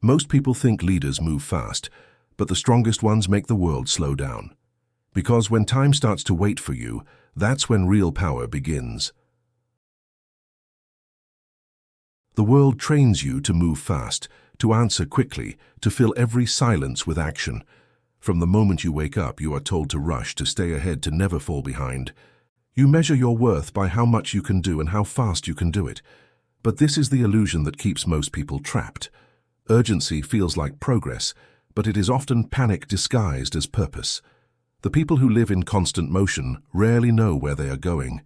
Most people think leaders move fast, but the strongest ones make the world slow down. Because when time starts to wait for you, that's when real power begins. The world trains you to move fast, to answer quickly, to fill every silence with action. From the moment you wake up, you are told to rush, to stay ahead, to never fall behind. You measure your worth by how much you can do and how fast you can do it. But this is the illusion that keeps most people trapped. Urgency feels like progress, but it is often panic disguised as purpose. The people who live in constant motion rarely know where they are going.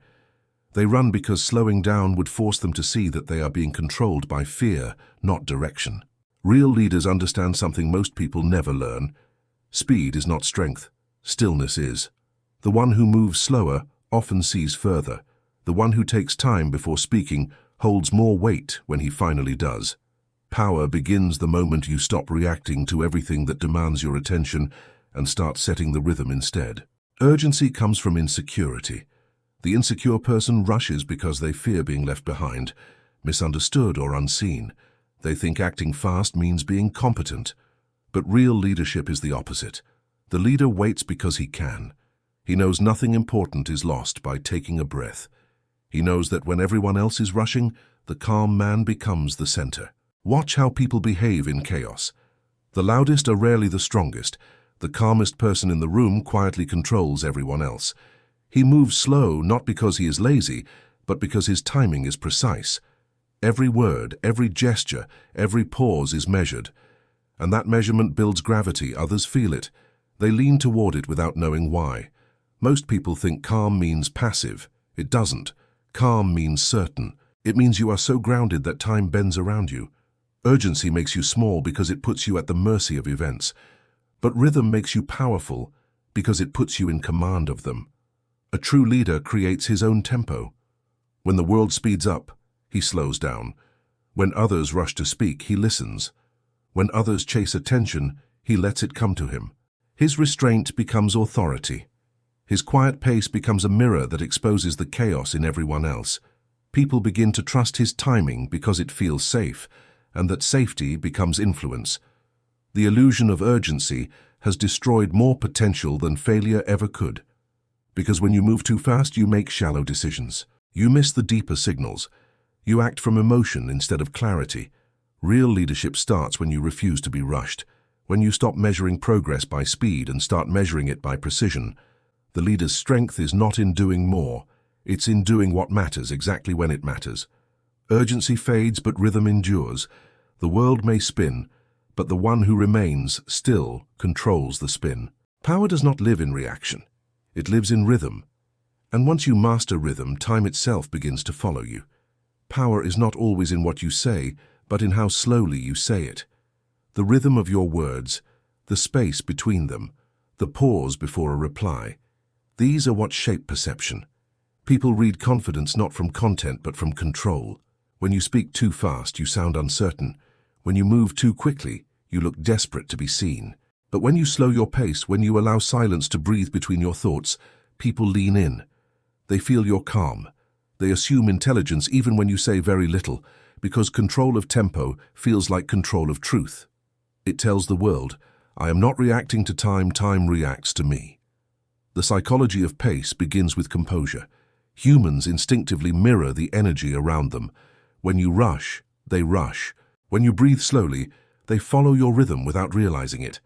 They run because slowing down would force them to see that they are being controlled by fear, not direction. Real leaders understand something most people never learn. Speed is not strength, stillness is. The one who moves slower often sees further. The one who takes time before speaking holds more weight when he finally does. Power begins the moment you stop reacting to everything that demands your attention and start setting the rhythm instead. Urgency comes from insecurity. The insecure person rushes because they fear being left behind, misunderstood or unseen. They think acting fast means being competent. But real leadership is the opposite. The leader waits because he can. He knows nothing important is lost by taking a breath. He knows that when everyone else is rushing, the calm man becomes the center. Watch how people behave in chaos. The loudest are rarely the strongest. The calmest person in the room quietly controls everyone else. He moves slow not because he is lazy, but because his timing is precise. Every word, every gesture, every pause is measured. And that measurement builds gravity. Others feel it. They lean toward it without knowing why. Most people think calm means passive. It doesn't. Calm means certain. It means you are so grounded that time bends around you. Urgency makes you small because it puts you at the mercy of events. But rhythm makes you powerful because it puts you in command of them. A true leader creates his own tempo. When the world speeds up, he slows down. When others rush to speak, he listens. When others chase attention, he lets it come to him. His restraint becomes authority. His quiet pace becomes a mirror that exposes the chaos in everyone else. People begin to trust his timing because it feels safe, and that safety becomes influence. The illusion of urgency has destroyed more potential than failure ever could. Because when you move too fast, you make shallow decisions. You miss the deeper signals. You act from emotion instead of clarity. Real leadership starts when you refuse to be rushed, when you stop measuring progress by speed and start measuring it by precision. The leader's strength is not in doing more. It's in doing what matters exactly when it matters. Urgency fades, but rhythm endures. The world may spin, but the one who remains still controls the spin. Power does not live in reaction. It lives in rhythm. And once you master rhythm, time itself begins to follow you. Power is not always in what you say, but in how slowly you say it. The rhythm of your words, the space between them, the pause before a reply. These are what shape perception. People read confidence not from content but from control. When you speak too fast, you sound uncertain. When you move too quickly, you look desperate to be seen. But when you slow your pace, when you allow silence to breathe between your thoughts, people lean in. They feel your calm. They assume intelligence even when you say very little, because control of tempo feels like control of truth. It tells the world, I am not reacting to time, time reacts to me. The psychology of pace begins with composure. Humans instinctively mirror the energy around them. When you rush, they rush. When you breathe slowly, they follow your rhythm without realizing it.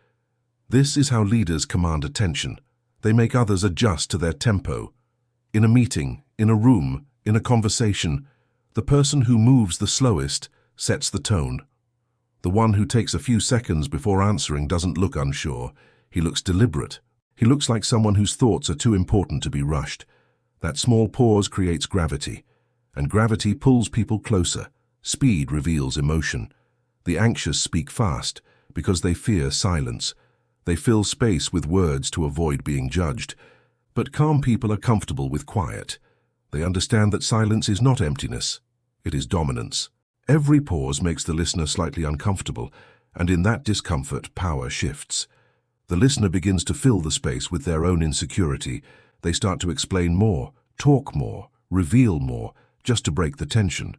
This is how leaders command attention. They make others adjust to their tempo. In a meeting, in a room, in a conversation, the person who moves the slowest sets the tone. The one who takes a few seconds before answering doesn't look unsure. He looks deliberate. He looks like someone whose thoughts are too important to be rushed. That small pause creates gravity, and gravity pulls people closer. Speed reveals emotion. The anxious speak fast because they fear silence. They fill space with words to avoid being judged. But calm people are comfortable with quiet. They understand that silence is not emptiness. It is dominance. Every pause makes the listener slightly uncomfortable, and in that discomfort, power shifts. The listener begins to fill the space with their own insecurity. They start to explain more, talk more, reveal more, just to break the tension.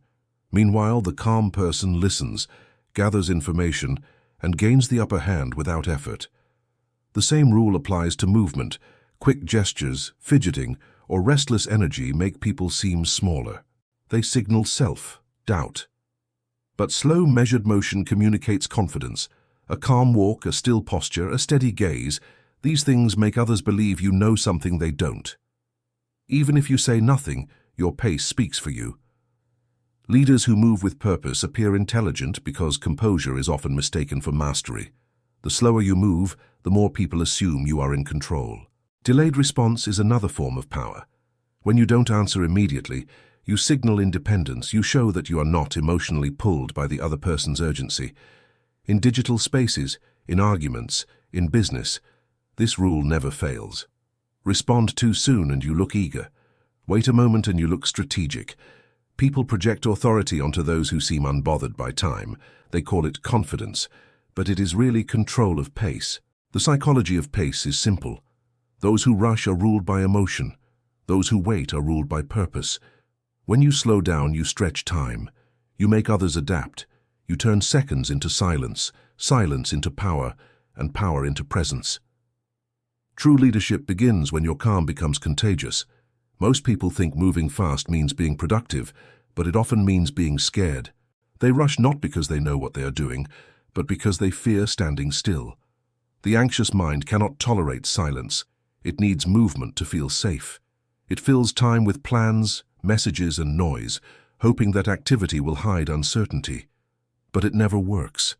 Meanwhile, the calm person listens, gathers information, and gains the upper hand without effort. The same rule applies to movement. Quick gestures, fidgeting, or restless energy make people seem smaller. They signal self-doubt. But slow, measured motion communicates confidence. A calm walk, a still posture, a steady gaze, these things make others believe you know something they don't. Even if you say nothing, your pace speaks for you. Leaders who move with purpose appear intelligent because composure is often mistaken for mastery. The slower you move, the more people assume you are in control. Delayed response is another form of power. When you don't answer immediately, you signal independence. You show that you are not emotionally pulled by the other person's urgency. In digital spaces, in arguments, in business, this rule never fails. Respond too soon and you look eager. Wait a moment and you look strategic. People project authority onto those who seem unbothered by time. They call it confidence, but it is really control of pace. The psychology of pace is simple. Those who rush are ruled by emotion. Those who wait are ruled by purpose. When you slow down, you stretch time. You make others adapt. You turn seconds into silence, silence into power, and power into presence. True leadership begins when your calm becomes contagious. Most people think moving fast means being productive, but it often means being scared. They rush not because they know what they are doing, but because they fear standing still. The anxious mind cannot tolerate silence. It needs movement to feel safe. It fills time with plans, messages, and noise, hoping that activity will hide uncertainty. But it never works.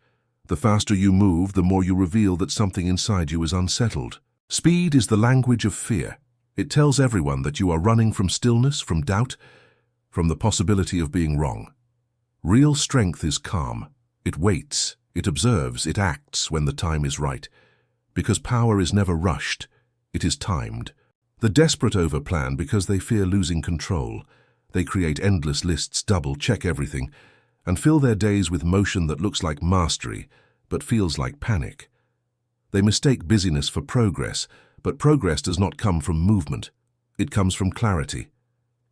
The faster you move, the more you reveal that something inside you is unsettled. Speed is the language of fear. It tells everyone that you are running from stillness, from doubt, from the possibility of being wrong. Real strength is calm. It waits, it observes, it acts when the time is right. Because power is never rushed, it is timed. The desperate overplan because they fear losing control. They create endless lists, double-check everything, and fill their days with motion that looks like mastery, but feels like panic. They mistake busyness for progress, but progress does not come from movement. It comes from clarity.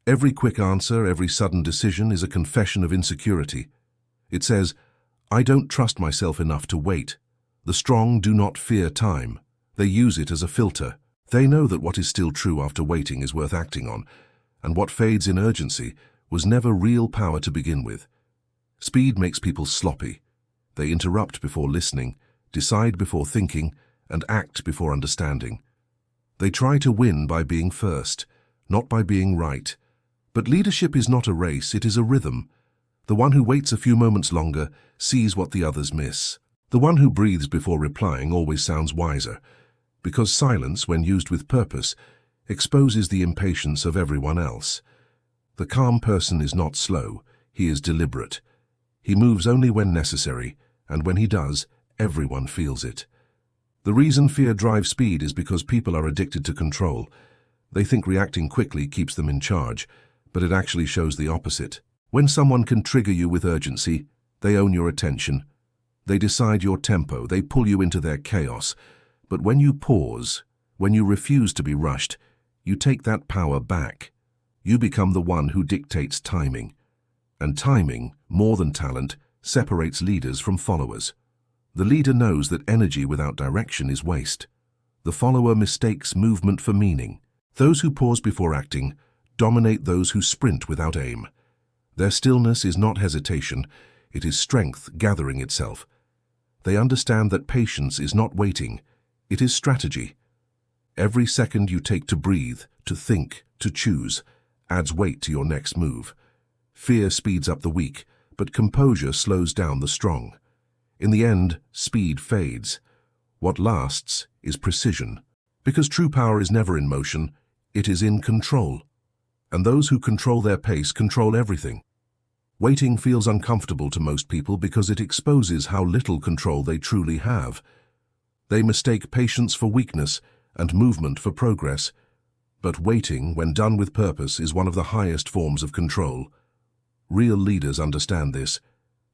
Every quick answer, every sudden decision is a confession of insecurity. It says, I don't trust myself enough to wait. The strong do not fear time. They use it as a filter. They know that what is still true after waiting is worth acting on, and what fades in urgency was never real power to begin with. Speed makes people sloppy. They interrupt before listening, decide before thinking, and act before understanding. They try to win by being first, not by being right. But leadership is not a race, it is a rhythm. The one who waits a few moments longer sees what the others miss. The one who breathes before replying always sounds wiser, because silence, when used with purpose, exposes the impatience of everyone else. The calm person is not slow, he is deliberate. He moves only when necessary, and when he does, everyone feels it. The reason fear drives speed is because people are addicted to control. They think reacting quickly keeps them in charge, but it actually shows the opposite. When someone can trigger you with urgency, they own your attention. They decide your tempo, they pull you into their chaos. But when you pause, when you refuse to be rushed, you take that power back. You become the one who dictates timing. And timing, more than talent, separates leaders from followers. The leader knows that energy without direction is waste. The follower mistakes movement for meaning. Those who pause before acting dominate those who sprint without aim. Their stillness is not hesitation, it is strength gathering itself. They understand that patience is not waiting, it is strategy. Every second you take to breathe, to think, to choose, adds weight to your next move. Fear speeds up the weak, but composure slows down the strong. In the end, speed fades. What lasts is precision. Because true power is never in motion, it is in control. And those who control their pace control everything. Waiting feels uncomfortable to most people because it exposes how little control they truly have. They mistake patience for weakness and movement for progress. But waiting, when done with purpose, is one of the highest forms of control. Real leaders understand this.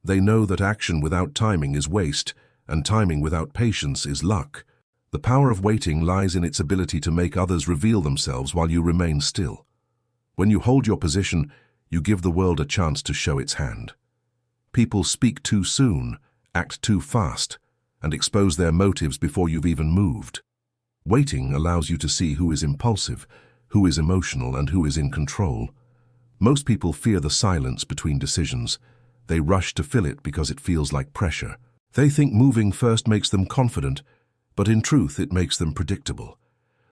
They know that action without timing is waste, and timing without patience is luck. The power of waiting lies in its ability to make others reveal themselves while you remain still. When you hold your position, you give the world a chance to show its hand. People speak too soon, act too fast, and expose their motives before you've even moved. Waiting allows you to see who is impulsive, who is emotional, and who is in control. Most people fear the silence between decisions. They rush to fill it because it feels like pressure. They think moving first makes them confident, but in truth it makes them predictable.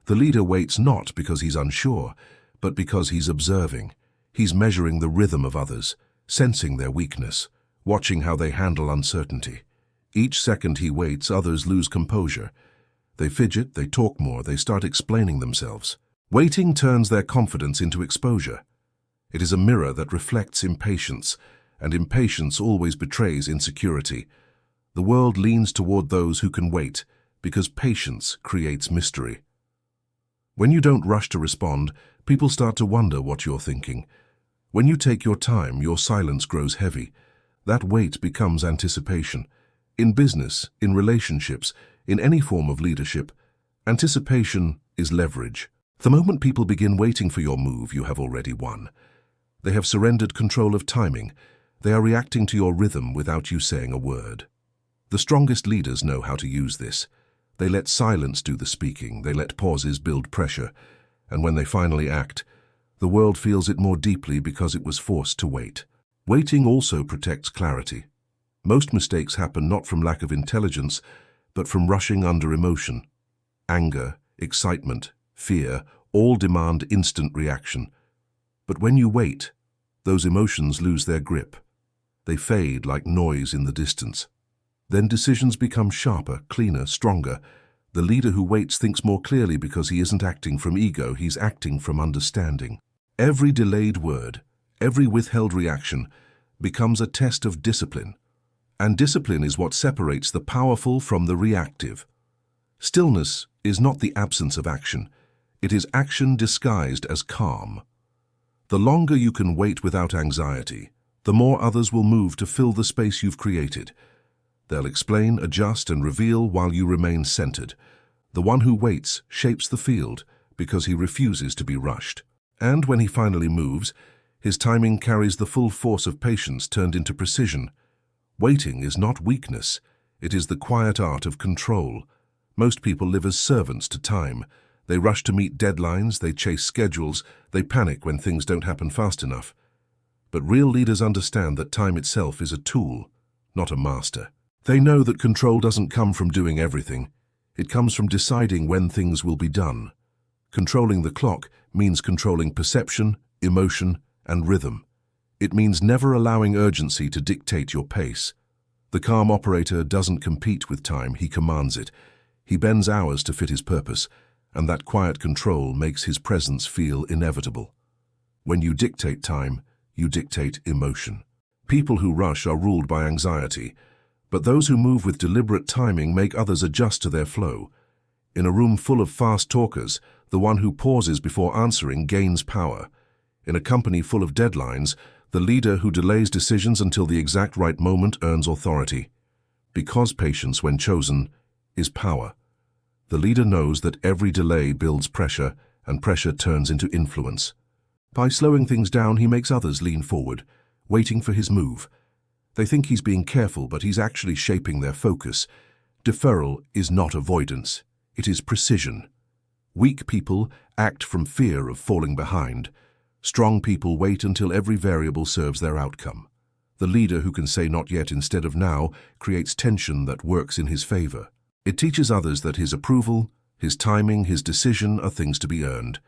The leader waits not because he's unsure, but because he's observing. He's measuring the rhythm of others, sensing their weakness, watching how they handle uncertainty. Each second he waits, others lose composure. They fidget, they talk more, they start explaining themselves. Waiting turns their confidence into exposure. It is a mirror that reflects impatience, and impatience always betrays insecurity. The world leans toward those who can wait, because patience creates mystery. When you don't rush to respond, people start to wonder what you're thinking. When you take your time, your silence grows heavy. That wait becomes anticipation. In business, in relationships, in any form of leadership, anticipation is leverage. The moment people begin waiting for your move, you have already won. They have surrendered control of timing. They are reacting to your rhythm without you saying a word. The strongest leaders know how to use this. They let silence do the speaking. They let pauses build pressure. And when they finally act, the world feels it more deeply because it was forced to wait. Waiting also protects clarity. Most mistakes happen not from lack of intelligence, but from rushing under emotion. Anger, excitement, fear, all demand instant reaction. But when you wait, those emotions lose their grip. They fade like noise in the distance. Then decisions become sharper, cleaner, stronger. The leader who waits thinks more clearly because he isn't acting from ego, he's acting from understanding. Every delayed word, every withheld reaction becomes a test of discipline. And discipline is what separates the powerful from the reactive. Stillness is not the absence of action. It is action disguised as calm. The longer you can wait without anxiety, the more others will move to fill the space you've created. They'll explain, adjust, and reveal while you remain centered. The one who waits shapes the field because he refuses to be rushed. And when he finally moves, his timing carries the full force of patience turned into precision. Waiting is not weakness, it is the quiet art of control. Most people live as servants to time. They rush to meet deadlines, they chase schedules, they panic when things don't happen fast enough. But real leaders understand that time itself is a tool, not a master. They know that control doesn't come from doing everything. It comes from deciding when things will be done. Controlling the clock means controlling perception, emotion, and rhythm. It means never allowing urgency to dictate your pace. The calm operator doesn't compete with time, he commands it. He bends hours to fit his purpose, and that quiet control makes his presence feel inevitable. When you dictate time, you dictate emotion. People who rush are ruled by anxiety, but those who move with deliberate timing make others adjust to their flow. In a room full of fast talkers, the one who pauses before answering gains power. In a company full of deadlines, the leader who delays decisions until the exact right moment earns authority. Because patience, when chosen, is power. The leader knows that every delay builds pressure, and pressure turns into influence. By slowing things down, he makes others lean forward, waiting for his move. They think he's being careful, but he's actually shaping their focus. Deferral is not avoidance, it is precision. Weak people act from fear of falling behind. Strong people wait until every variable serves their outcome. The leader who can say not yet instead of now creates tension that works in his favor. It teaches others that his approval, his timing, his decision are things to be earned.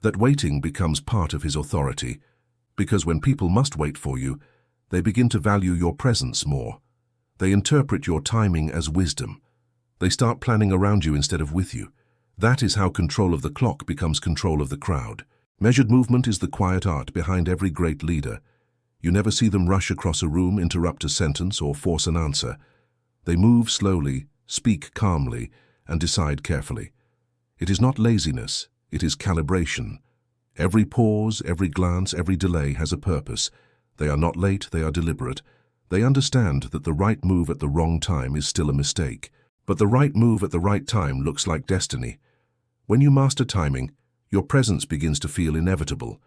That waiting becomes part of his authority, because when people must wait for you, they begin to value your presence more. They interpret your timing as wisdom. They start planning around you instead of with you. That is how control of the clock becomes control of the crowd. Measured movement is the quiet art behind every great leader. You never see them rush across a room, interrupt a sentence, or force an answer. They move slowly, speak calmly, and decide carefully. It is not laziness, it is calibration. Every pause, every glance, every delay has a purpose. They are not late, they are deliberate. They understand that the right move at the wrong time is still a mistake. But the right move at the right time looks like destiny. When you master timing, your presence begins to feel inevitable.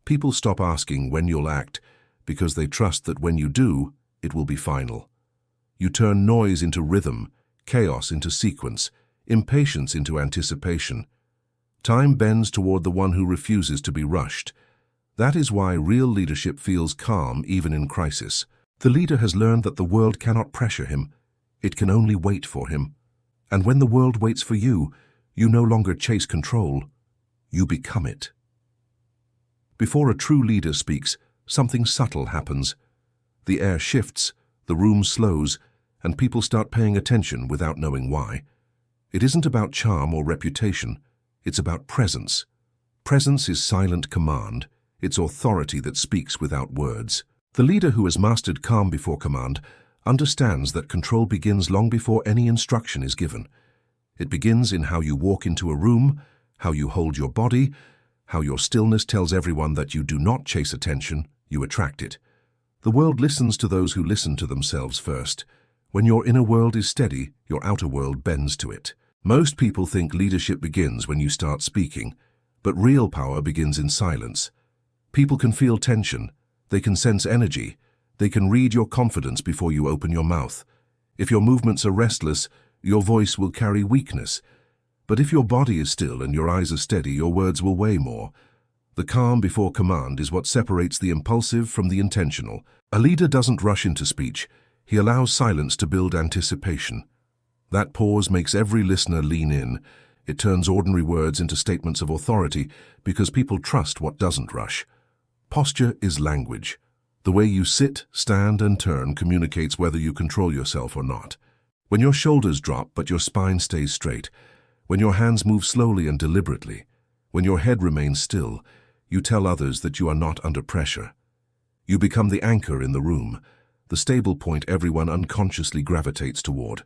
People stop asking when you'll act because they trust that when you do, it will be final. You turn noise into rhythm, chaos into sequence, impatience into anticipation. Time bends toward the one who refuses to be rushed. That is why real leadership feels calm even in crisis. The leader has learned that the world cannot pressure him. It can only wait for him. And when the world waits for you, you no longer chase control. You become it. Before a true leader speaks, something subtle happens. The air shifts, the room slows, and people start paying attention without knowing why. It isn't about charm or reputation. It's about presence. Presence is silent command. It's authority that speaks without words. The leader who has mastered calm before command understands that control begins long before any instruction is given. It begins in how you walk into a room, how you hold your body, how your stillness tells everyone that you do not chase attention, you attract it. The world listens to those who listen to themselves first. When your inner world is steady, your outer world bends to it. Most people think leadership begins when you start speaking, but real power begins in silence. People can feel tension, they can sense energy, they can read your confidence before you open your mouth. If your movements are restless, your voice will carry weakness. But if your body is still and your eyes are steady, your words will weigh more. The calm before command is what separates the impulsive from the intentional. A leader doesn't rush into speech. He allows silence to build anticipation. That pause makes every listener lean in. It turns ordinary words into statements of authority because people trust what doesn't rush. Posture is language. The way you sit, stand, and turn communicates whether you control yourself or not. When your shoulders drop but your spine stays straight, when your hands move slowly and deliberately, when your head remains still, you tell others that you are not under pressure. You become the anchor in the room, the stable point everyone unconsciously gravitates toward.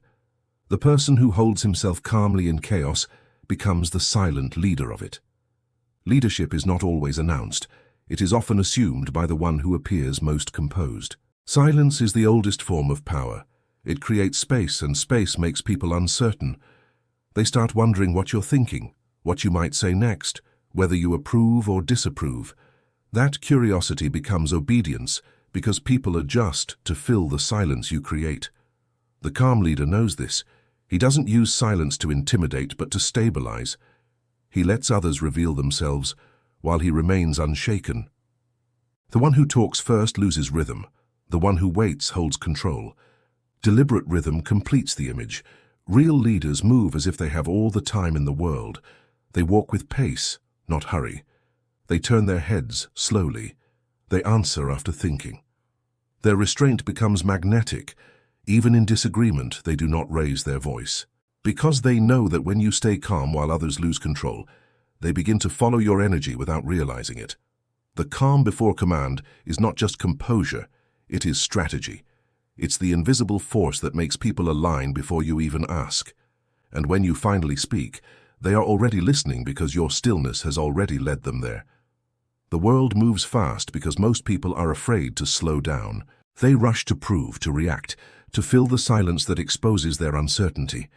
The person who holds himself calmly in chaos becomes the silent leader of it. Leadership is not always announced. It is often assumed by the one who appears most composed. Silence is the oldest form of power. It creates space, and space makes people uncertain. They start wondering what you're thinking, what you might say next, whether you approve or disapprove. That curiosity becomes obedience because people adjust to fill the silence you create. The calm leader knows this. He doesn't use silence to intimidate but to stabilize. He lets others reveal themselves while he remains unshaken. The one who talks first loses rhythm. The one who waits holds control. Deliberate rhythm completes the image. Real leaders move as if they have all the time in the world. They walk with pace, not hurry. They turn their heads slowly. They answer after thinking. Their restraint becomes magnetic. Even in disagreement, they do not raise their voice. Because they know that when you stay calm while others lose control, they begin to follow your energy without realizing it. The calm before command is not just composure, it is strategy. It's the invisible force that makes people align before you even ask. And when you finally speak, they are already listening because your stillness has already led them there. The world moves fast because most people are afraid to slow down. They rush to prove, to react, to fill the silence that exposes their uncertainty.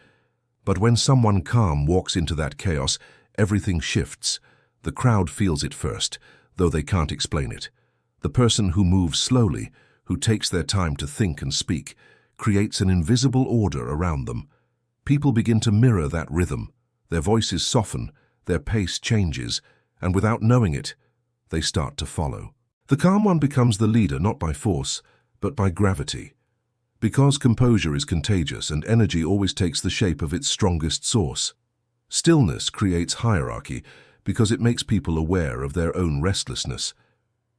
But when someone calm walks into that chaos, everything shifts. The crowd feels it first, though they can't explain it. The person who moves slowly, who takes their time to think and speak, creates an invisible order around them. People begin to mirror that rhythm. Their voices soften, their pace changes, and without knowing it, they start to follow. The calm one becomes the leader not by force, but by gravity. Because composure is contagious and energy always takes the shape of its strongest source. Stillness creates hierarchy because it makes people aware of their own restlessness.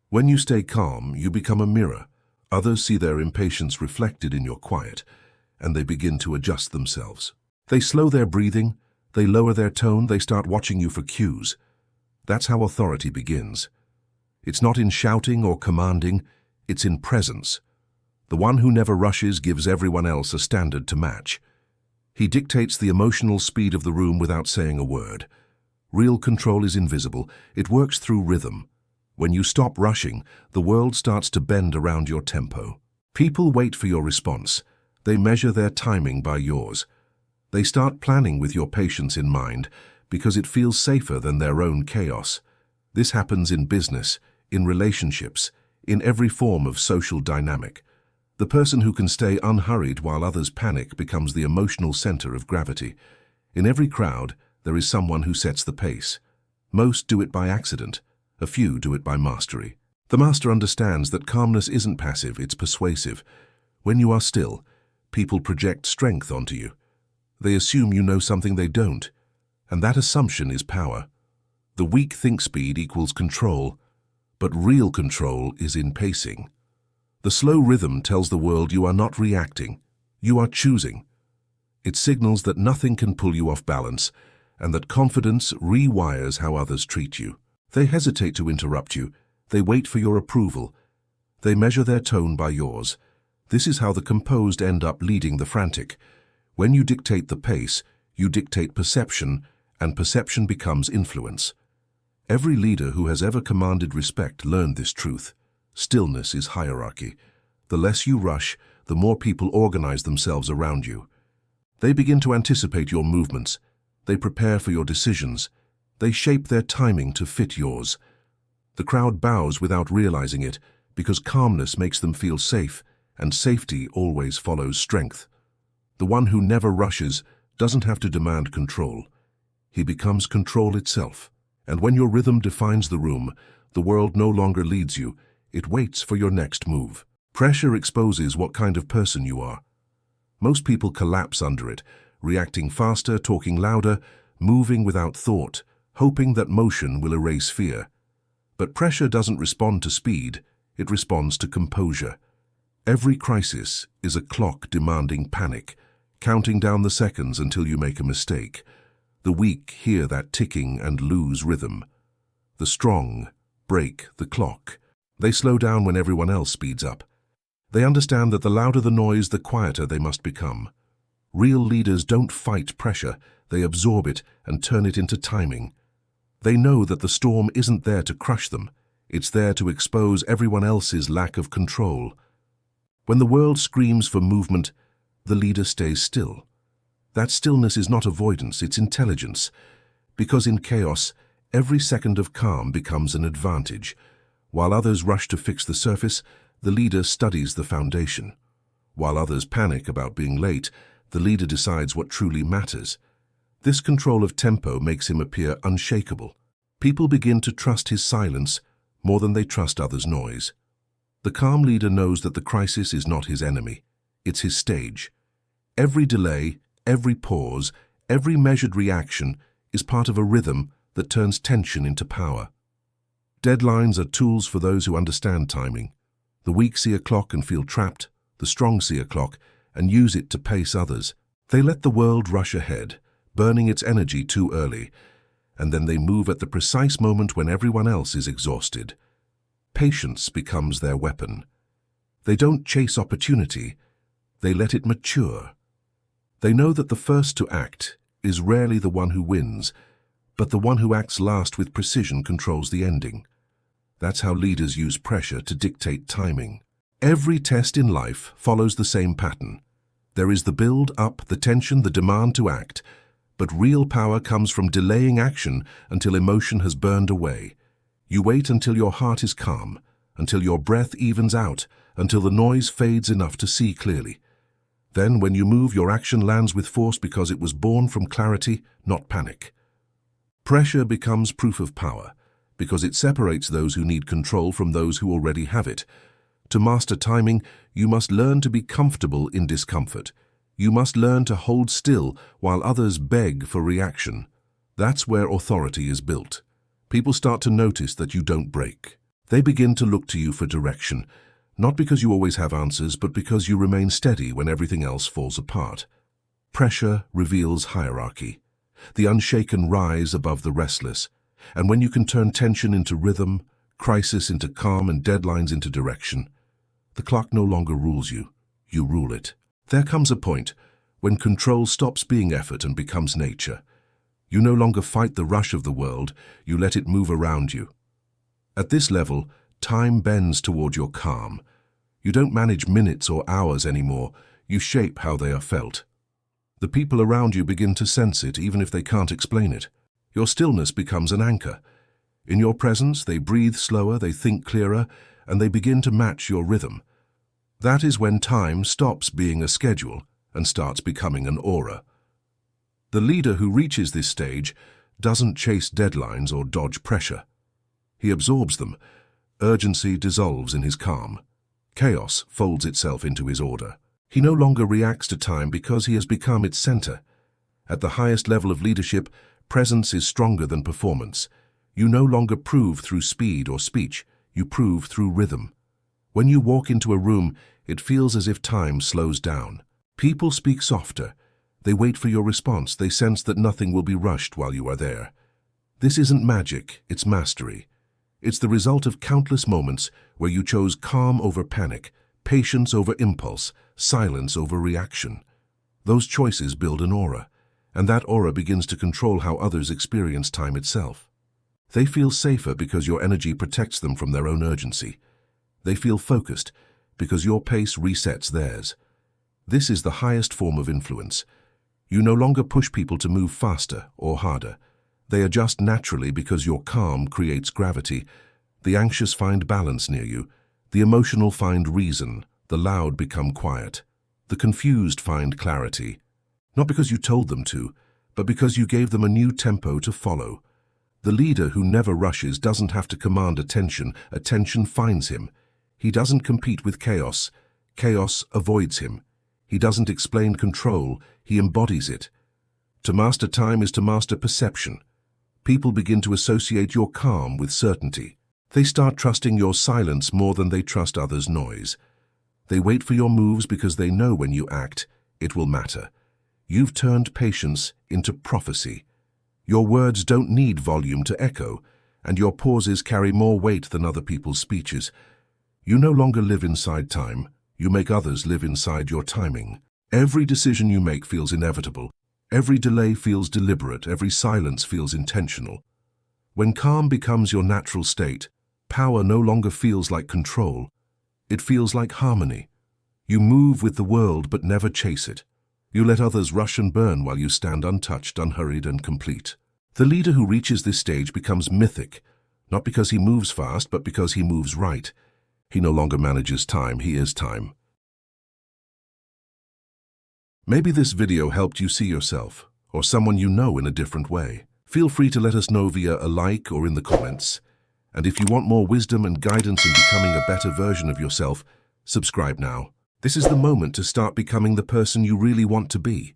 When you stay calm, you become a mirror. Others see their impatience reflected in your quiet, and they begin to adjust themselves. They slow their breathing, they lower their tone, they start watching you for cues. That's how authority begins. It's not in shouting or commanding, it's in presence. The one who never rushes gives everyone else a standard to match. He dictates the emotional speed of the room without saying a word. Real control is invisible, it works through rhythm. When you stop rushing, the world starts to bend around your tempo. People wait for your response. They measure their timing by yours. They start planning with your patience in mind because it feels safer than their own chaos. This happens in business, in relationships, in every form of social dynamic. The person who can stay unhurried while others panic becomes the emotional center of gravity. In every crowd, there is someone who sets the pace. Most do it by accident. A few do it by mastery. The master understands that calmness isn't passive, it's persuasive. When you are still, people project strength onto you. They assume you know something they don't, and that assumption is power. The weak think speed equals control, but real control is in pacing. The slow rhythm tells the world you are not reacting, you are choosing. It signals that nothing can pull you off balance, and that confidence rewires how others treat you. They hesitate to interrupt you, they wait for your approval. They measure their tone by yours. This is how the composed end up leading the frantic. When you dictate the pace, you dictate perception, and perception becomes influence. Every leader who has ever commanded respect learned this truth. Stillness is hierarchy. The less you rush, the more people organize themselves around you. They begin to anticipate your movements. They prepare for your decisions. They shape their timing to fit yours. The crowd bows without realizing it, because calmness makes them feel safe, and safety always follows strength. The one who never rushes doesn't have to demand control. He becomes control itself. And when your rhythm defines the room, the world no longer leads you, it waits for your next move. Pressure exposes what kind of person you are. Most people collapse under it, reacting faster, talking louder, moving without thought, hoping that motion will erase fear. But pressure doesn't respond to speed, it responds to composure. Every crisis is a clock demanding panic, counting down the seconds until you make a mistake. The weak hear that ticking and lose rhythm. The strong break the clock. They slow down when everyone else speeds up. They understand that the louder the noise, the quieter they must become. Real leaders don't fight pressure, they absorb it and turn it into timing. They know that the storm isn't there to crush them, it's there to expose everyone else's lack of control. When the world screams for movement, the leader stays still. That stillness is not avoidance, it's intelligence. Because in chaos, every second of calm becomes an advantage. While others rush to fix the surface, the leader studies the foundation. While others panic about being late, the leader decides what truly matters. This control of tempo makes him appear unshakable. People begin to trust his silence more than they trust others' noise. The calm leader knows that the crisis is not his enemy, it's his stage. Every delay, every pause, every measured reaction is part of a rhythm that turns tension into power. Deadlines are tools for those who understand timing. The weak see a clock and feel trapped, the strong see a clock and use it to pace others. They let the world rush ahead, burning its energy too early, and then they move at the precise moment when everyone else is exhausted. Patience becomes their weapon. They don't chase opportunity, they let it mature. They know that the first to act is rarely the one who wins, but the one who acts last with precision controls the ending. That's how leaders use pressure to dictate timing. Every test in life follows the same pattern. There is the build-up, the tension, the demand to act, but real power comes from delaying action until emotion has burned away. You wait until your heart is calm, until your breath evens out, until the noise fades enough to see clearly. Then, when you move, your action lands with force because it was born from clarity, not panic. Pressure becomes proof of power, because it separates those who need control from those who already have it. To master timing, you must learn to be comfortable in discomfort. You must learn to hold still while others beg for reaction. That's where authority is built. People start to notice that you don't break. They begin to look to you for direction, not because you always have answers, but because you remain steady when everything else falls apart. Pressure reveals hierarchy. The unshaken rise above the restless. And when you can turn tension into rhythm, crisis into calm, and deadlines into direction, the clock no longer rules you, you rule it. There comes a point when control stops being effort and becomes nature. You no longer fight the rush of the world, you let it move around you. At this level, time bends toward your calm. You don't manage minutes or hours anymore, you shape how they are felt. The people around you begin to sense it even if they can't explain it. Your stillness becomes an anchor. In your presence, they breathe slower, they think clearer, and they begin to match your rhythm. That is when time stops being a schedule and starts becoming an aura. The leader who reaches this stage doesn't chase deadlines or dodge pressure. He absorbs them. Urgency dissolves in his calm. Chaos folds itself into his order. He no longer reacts to time because he has become its center. At the highest level of leadership, presence is stronger than performance. You no longer prove through speed or speech, you prove through rhythm. When you walk into a room, it feels as if time slows down. People speak softer. They wait for your response. They sense that nothing will be rushed while you are there. This isn't magic, it's mastery. It's the result of countless moments where you chose calm over panic, patience over impulse, silence over reaction. Those choices build an aura, and that aura begins to control how others experience time itself. They feel safer because your energy protects them from their own urgency. They feel focused because your pace resets theirs. This is the highest form of influence. You no longer push people to move faster or harder. They adjust naturally because your calm creates gravity. The anxious find balance near you. The emotional find reason. The loud become quiet. The confused find clarity. Not because you told them to, but because you gave them a new tempo to follow. The leader who never rushes doesn't have to command attention. Attention finds him. He doesn't compete with chaos. Chaos avoids him. He doesn't explain control. He embodies it. To master time is to master perception. People begin to associate your calm with certainty. They start trusting your silence more than they trust others' noise. They wait for your moves because they know when you act, it will matter. You've turned patience into prophecy. Your words don't need volume to echo, and your pauses carry more weight than other people's speeches. You no longer live inside time. You make others live inside your timing. Every decision you make feels inevitable. Every delay feels deliberate. Every silence feels intentional. When calm becomes your natural state, power no longer feels like control. It feels like harmony. You move with the world but never chase it. You let others rush and burn while you stand untouched, unhurried, and complete. The leader who reaches this stage becomes mythic, not because he moves fast, but because he moves right. He no longer manages time, he is time. Maybe this video helped you see yourself, or someone you know in a different way. Feel free to let us know via a like or in the comments. And if you want more wisdom and guidance in becoming a better version of yourself, subscribe now. This is the moment to start becoming the person you really want to be.